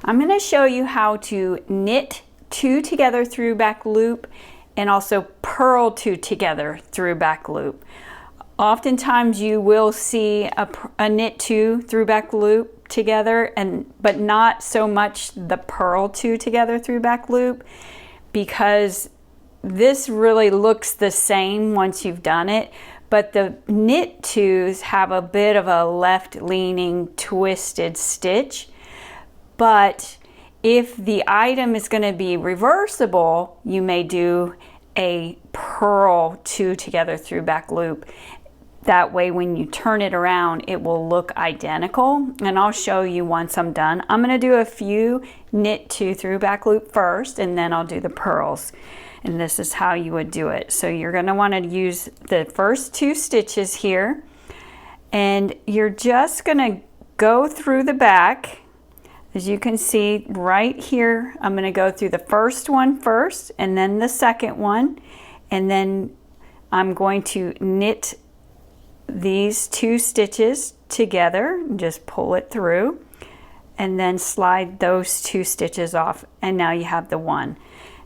I'm going to show you how to knit 2 together through back loop and also purl 2 together through back loop. Oftentimes you will see a knit 2 through back loop together, but not so much the purl 2 together through back loop, because this really looks the same once you've done it, but the knit 2s have a bit of a left leaning twisted stitch. But if the item is going to be reversible, you may do a purl 2 together through back loop. That way when you turn it around, it will look identical, and I'll show you once I'm done. I'm going to do a few knit 2 through back loop first, and then I'll do the purls. And this is how you would do it. So you're going to want to use the first 2 stitches here, and you're just going to go through the back. As you can see right here, I'm going to go through the first one first, and then the second one, and then I'm going to knit these 2 stitches together and just pull it through, and then slide those 2 stitches off, and now you have the one.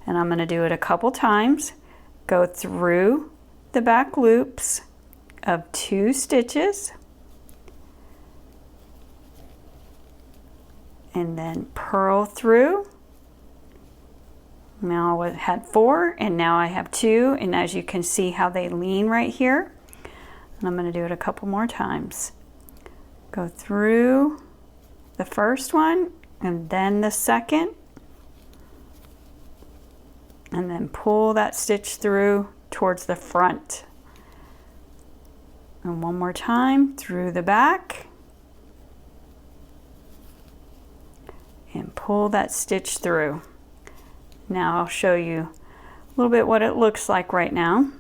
And I'm going to do it a couple times. Go through the back loops of 2 stitches, and then purl through. Now I had 4, and now I have 2, and as you can see how they lean right here. And I'm going to do it a couple more times. Go through the first one, and then the second, and then pull that stitch through towards the front. And one more time through the back, and pull that stitch through. Now I'll show you a little bit what it looks like right now.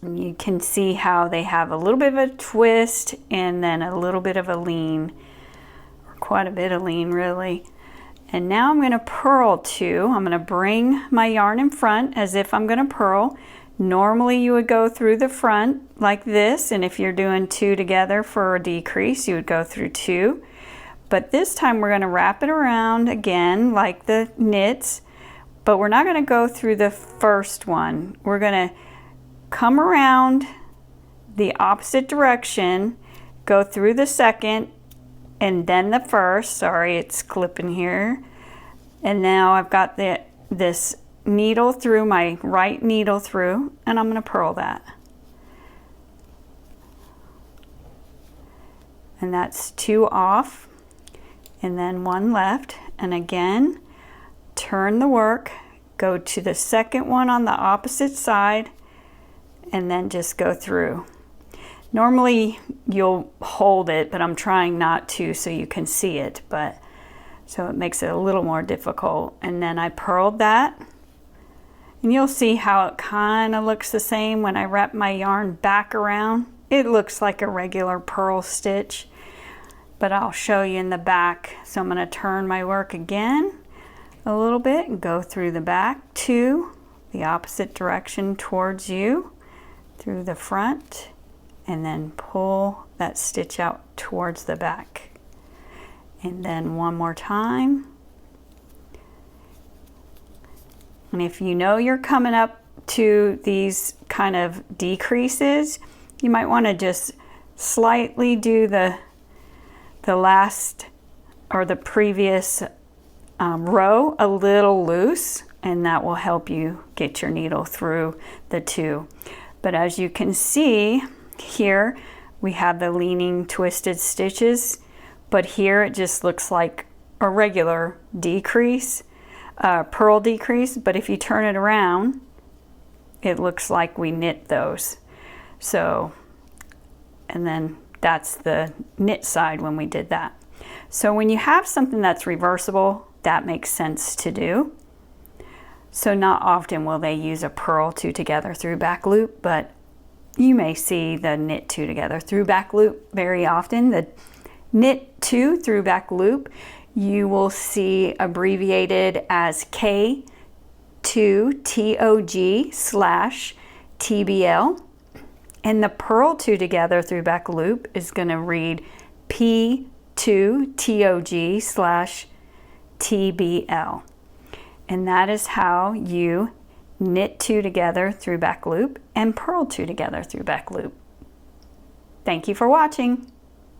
And you can see how they have a little bit of a twist and then a little bit of a lean, or quite a bit of lean really. And now I'm going to purl 2. I'm going to bring my yarn in front as if I'm going to purl. Normally you would go through the front like this, and if you're doing 2 together for a decrease, you would go through 2. But this time we're going to wrap it around again like the knits, but we're not going to go through the first one. We're going to come around the opposite direction, go through the second, and then the first. Sorry, it's clipping here. And now I've got this needle through, my right needle through, and I'm going to purl that. And that's 2 off, and then 1 left. And again, turn the work, go to the second one on the opposite side, and then just go through. Normally you'll hold it, but I'm trying not to so you can see it, but so it makes it a little more difficult. And then I purled that, and you'll see how it kind of looks the same when I wrap my yarn back around. It looks like a regular purl stitch, but I'll show you in the back. So I'm going to turn my work again a little bit and go through the back to the opposite direction towards you, through the front, and then pull that stitch out towards the back. And then one more time. And if you know you're coming up to these kind of decreases, you might want to just slightly do the last or the previous row a little loose, and that will help you get your needle through the 2. But as you can see here, we have the leaning twisted stitches, but here it just looks like a regular decrease, purl decrease. But if you turn it around, it looks like we knit those. So, and then that's the knit side when we did that. So when you have something that's reversible, that makes sense to do. So not often will they use a purl 2 together through back loop, but you may see the knit 2 together through back loop very often. The knit 2 through back loop you will see abbreviated as K2TOG-TBL, and the purl 2 together through back loop is going to read P2TOG/TBL. TBL. And that is how you knit 2 together through back loop and purl 2 together through back loop. Thank you for watching.